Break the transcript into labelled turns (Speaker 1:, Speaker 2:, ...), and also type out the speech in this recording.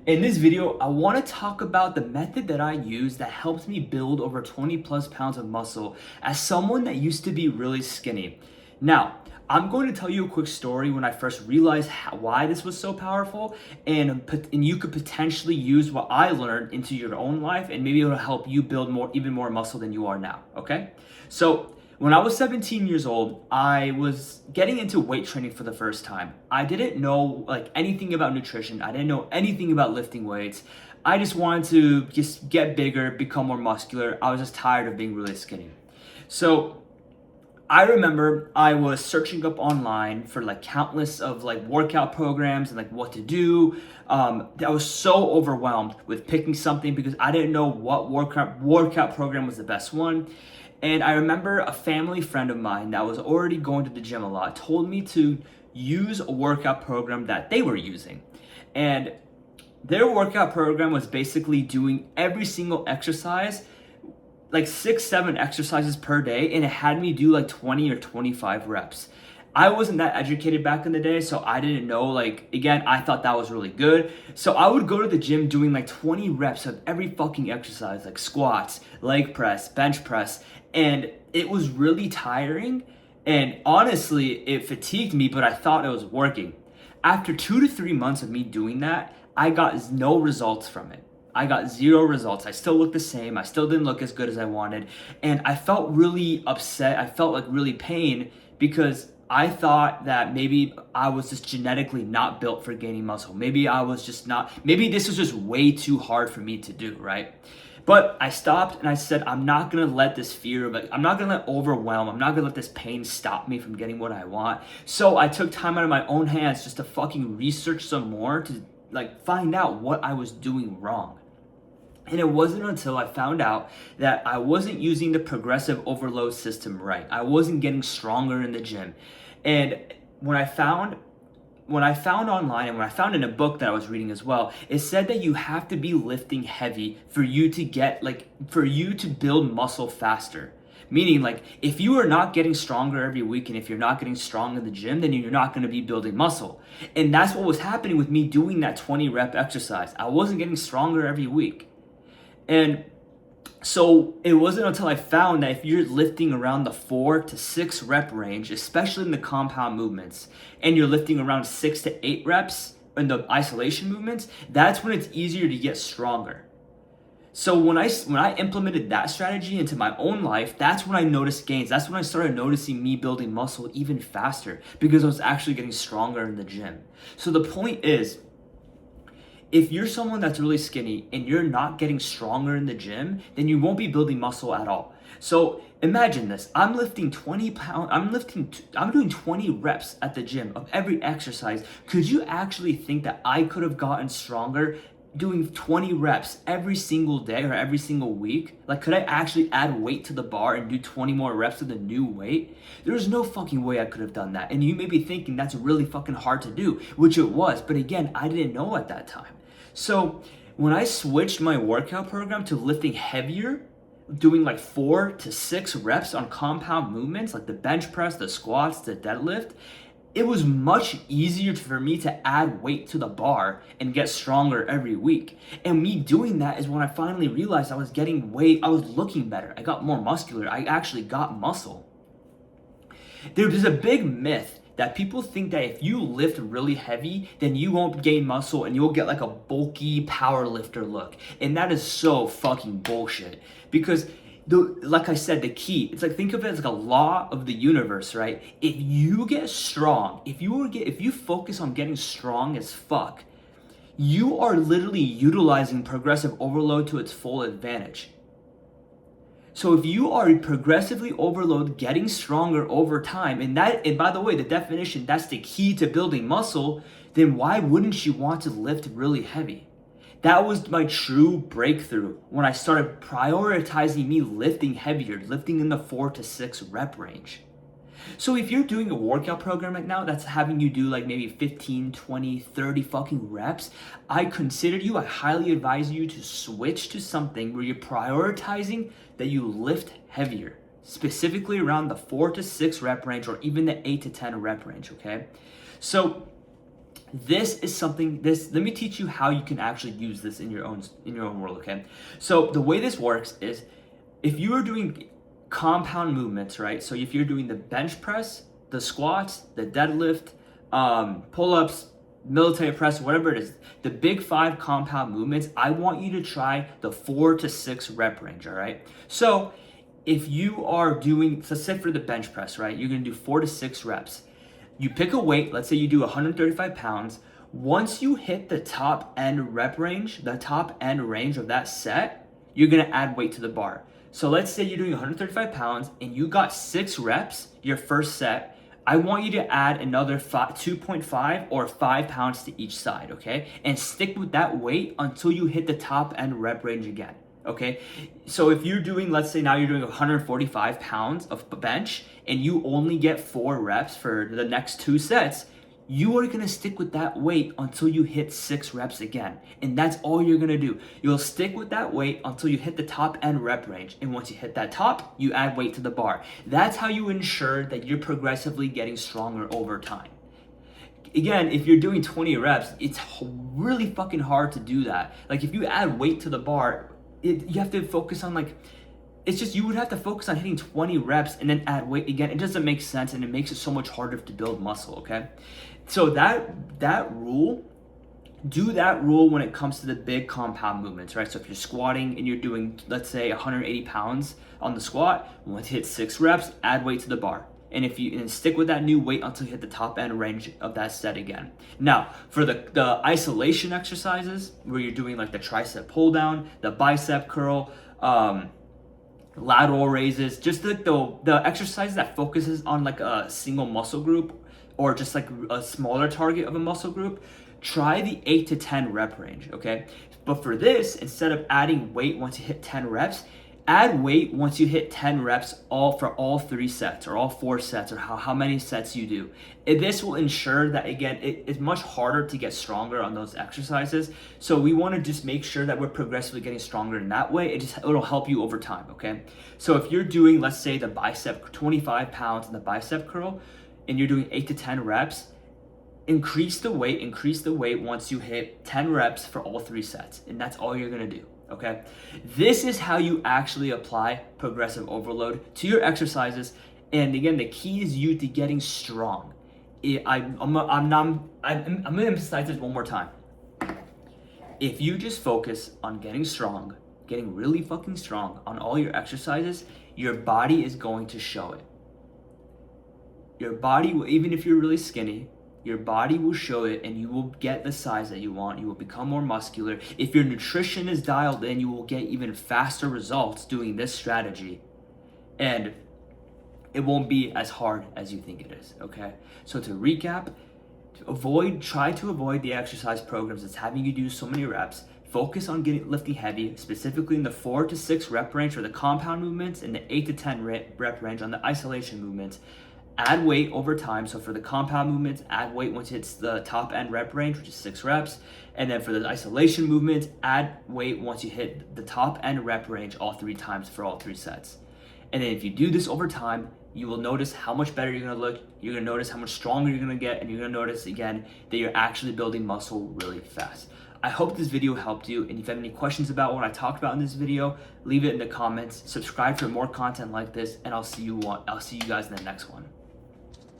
Speaker 1: In this video, I want to talk about the method that I use that helps me build over 20 plus pounds of muscle as someone that used to be really skinny. Now, I'm going to tell you a quick story when I first realized why this was so powerful, and you could potentially use what I learned into your own life, and maybe it'll help you build even more muscle than you are now, okay? So, when I was 17 years old, I was getting into weight training for the first time. I didn't know anything about nutrition. I didn't know anything about lifting weights. I just wanted to just get bigger, become more muscular. I was just tired of being really skinny. So I remember I was searching up online for countless of workout programs and what to do. I was so overwhelmed with picking something because I didn't know what workout program was the best one. And I remember a family friend of mine that was already going to the gym a lot told me to use a workout program that they were using. And their workout program was basically doing every single exercise, like 6, 7 exercises per day, and it had me do 20 or 25 reps. I wasn't that educated back in the day, so I didn't know, again, I thought that was really good. So I would go to the gym doing 20 reps of every fucking exercise, like squats, leg press, bench press, and it was really tiring. And honestly, it fatigued me, but I thought it was working. After 2 to 3 months of me doing that, I got no results from it. I got zero results. I still looked the same. I still didn't look as good as I wanted. And I felt really upset. I felt really pain because I thought that maybe I was just genetically not built for gaining muscle. Maybe I was just not, maybe this was just way too hard for me to do, right? But I stopped and I said, I'm not gonna let this fear of it, I'm not gonna let overwhelm, I'm not gonna let this pain stop me from getting what I want. So I took time out of my own hands just to fucking research some more to find out what I was doing wrong. And it wasn't until I found out that I wasn't using the progressive overload system right. I wasn't getting stronger in the gym. And when I found online, and when I found in a book that I was reading as well, it said that you have to be lifting heavy for you to build muscle faster. Meaning, if you are not getting stronger every week, and if you're not getting strong in the gym, then you're not going to be building muscle. And that's what was happening with me doing that 20 rep exercise. I wasn't getting stronger every week. And so it wasn't until I found that if you're lifting around the 4 to 6 rep range, especially in the compound movements, and you're lifting around 6 to 8 reps in the isolation movements, that's when it's easier to get stronger. So when I implemented that strategy into my own life, that's when I noticed gains. That's when I started noticing me building muscle even faster because I was actually getting stronger in the gym. So the point is, if you're someone that's really skinny and you're not getting stronger in the gym, then you won't be building muscle at all. So imagine this. I'm lifting 20 pounds. I'm doing 20 reps at the gym of every exercise. Could you actually think that I could have gotten stronger doing 20 reps every single day or every single week? Could I actually add weight to the bar and do 20 more reps of the new weight? There's no fucking way I could have done that. And you may be thinking that's really fucking hard to do, which it was. But again, I didn't know at that time. So when I switched my workout program to lifting heavier, doing 4 to 6 reps on compound movements like the bench press, the squats, the deadlift, it was much easier for me to add weight to the bar and get stronger every week. And me doing that is when I finally realized I was getting weight, I was looking better. I got more muscular. I actually got muscle. There's a big myth that people think that if you lift really heavy, then you won't gain muscle and you'll get a bulky power lifter look. And that is so fucking bullshit. Because like I said, the key, it's think of it as a law of the universe, right? If you get strong, if you focus on getting strong as fuck, you are literally utilizing progressive overload to its full advantage. So if you are progressively overload, getting stronger over time, and by the way, the definition, that's the key to building muscle, then why wouldn't you want to lift really heavy? That was my true breakthrough when I started prioritizing me lifting heavier, lifting in the 4 to 6 rep range. So if you're doing a workout program right now that's having you do maybe 15, 20, 30 fucking reps, I highly advise you to switch to something where you're prioritizing that you lift heavier, specifically around the 4 to 6 rep range or even the 8 to 10 rep range, okay? So This is something, let me teach you how you can actually use this in your own world, okay? So the way this works is, if you are doing compound movements, right? So if you're doing the bench press, the squats, the deadlift, pull-ups, military press, whatever it is, the big 5 compound movements, I want you to try the 4 to 6 rep range, all right? So if you are doing, let's say for the bench press, right, you're gonna do 4 to 6 reps. You pick a weight, let's say you do 135 pounds. Once you hit the top end rep range, the top end range of that set, you're gonna add weight to the bar. So let's say you're doing 135 pounds and you got 6 reps, your first set. I want you to add another 2.5 or 5 pounds to each side, okay? And stick with that weight until you hit the top end rep range again, okay? So if you're doing, let's say now you're doing 145 pounds of bench and you only get 4 reps for the next 2 sets, you are gonna stick with that weight until you hit 6 reps again. And that's all you're gonna do. You'll stick with that weight until you hit the top end rep range. And once you hit that top, you add weight to the bar. That's how you ensure that you're progressively getting stronger over time. Again, if you're doing 20 reps, it's really fucking hard to do that. Like if you add weight to the bar, you have to focus on it's just, you would have to focus on hitting 20 reps and then add weight again. It doesn't make sense, and it makes it so much harder to build muscle, okay? So that rule, do that rule when it comes to the big compound movements, right? So if you're squatting and you're doing, let's say 180 pounds on the squat, once you hit 6 reps, add weight to the bar. And stick with that new weight until you hit the top end range of that set again. Now, for the isolation exercises, where you're doing like the tricep pull down, the bicep curl, lateral raises, just the exercise that focuses on like a single muscle group or just like a smaller target of a muscle group, try the 8 to 10 rep range, okay? But for this, instead of adding weight once you hit 10 reps, add weight once you hit 10 reps for all 3 sets or all 4 sets or how many sets you do. This will ensure that, again, it's much harder to get stronger on those exercises. So we want to just make sure that we're progressively getting stronger in that way. It'll help you over time, okay? So if you're doing, let's say the bicep, 25 pounds in the bicep curl, and you're doing 8 to 10 reps, increase the weight once you hit 10 reps for all 3 sets. And that's all you're going to do. Okay, this is how you actually apply progressive overload to your exercises. And again, the key is you to getting strong. I'm gonna emphasize this one more time. If you just focus on getting strong, getting really fucking strong on all your exercises, your body is going to show it. Your body will, even if you're really skinny, your body will show it, and you will get the size that you want. You will become more muscular. If your nutrition is dialed in, you will get even faster results doing this strategy. And it won't be as hard as you think it is, okay? So to recap, try to avoid the exercise programs that's having you do so many reps. Focus on lifting heavy, specifically in the 4 to 6 rep range for the compound movements and the 8 to 10 rep range on the isolation movements. Add weight over time. So for the compound movements, add weight once it hits the top end rep range, which is 6 reps. And then for the isolation movements, add weight once you hit the top end rep range all 3 times for all 3 sets. And then if you do this over time, you will notice how much better you're gonna look. You're gonna notice how much stronger you're gonna get, and you're gonna notice again that you're actually building muscle really fast. I hope this video helped you, and if you have any questions about what I talked about in this video, leave it in the comments. Subscribe for more content like this, and I'll see you guys in the next one.